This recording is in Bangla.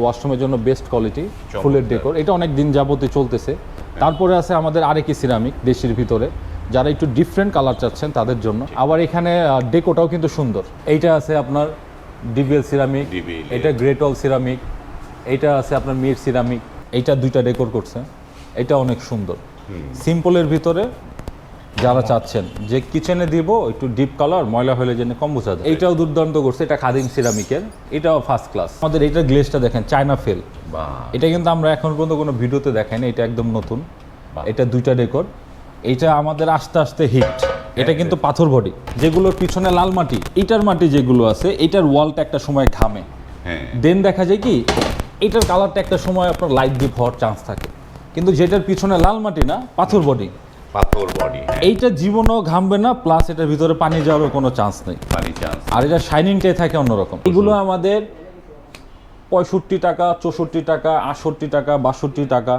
ওয়াশরুমের জন্য বেস্ট কোয়ালিটি ফুলের ডেকোর, এটা অনেক দিন যাবতীয় চলতেছে। তারপরে আছে আমাদের আরেকি সিরামিক দেশির ভিতরে, যারা একটু ডিফারেন্ট কালার চাচ্ছেন তাদের জন্য। আবার এখানে ডেকোটাও কিন্তু সুন্দর। এইটা আছে আপনার ডিবিএল সিরামিক, এটা গ্রেট ওয়াল সিরামিক, এইটা আছে আপনার মির সিরামিক। এইটা দুইটা ডেকোর করছে, এটা অনেক সুন্দর। সিম্পলের ভিতরে যারা চাচ্ছেন যে কিচেনে দিব একটু ডিপ কালার, ময়লা হলে যেন কম বোঝা যায়, এইটাও দুর্দান্ত করছে। এটা খাদিম সিরামিকের, এটাও ফার্স্ট ক্লাস। আমাদের এইটার গ্লেজটা দেখেন, চায়না ফেল। এটা কিন্তু আমরা এখন পর্যন্ত কোনো ভিডিওতে দেখাইনি, এটা একদম নতুন। এটা দুইটা ডেকোর, এইটা আমাদের আস্তে আস্তে হিট। এটা কিন্তু পাথর বডি, যেগুলোর পিছনে লাল মাটি, এইটার মাটি যেগুলো আছে, এইটার ওয়ালটা একটা সময় ঘামে, দেন দেখা যায় কি এইটার কালারটা একটা সময় আপনার লাইট ডিপ হওয়ার চান্স থাকে। কিন্তু যেটার পিছনে লাল মাটি না, পাথর বডি, এইটা জীবনও ঘামবে না, প্লাস এটার ভিতরে পানি যাওয়ারও কোনো চান্স নেই, আর এটা শাইনিংটাই থাকে অন্যরকম। এগুলো আমাদের 65 টাকা, 64 টাকা, 68 টাকা, 62 টাকা,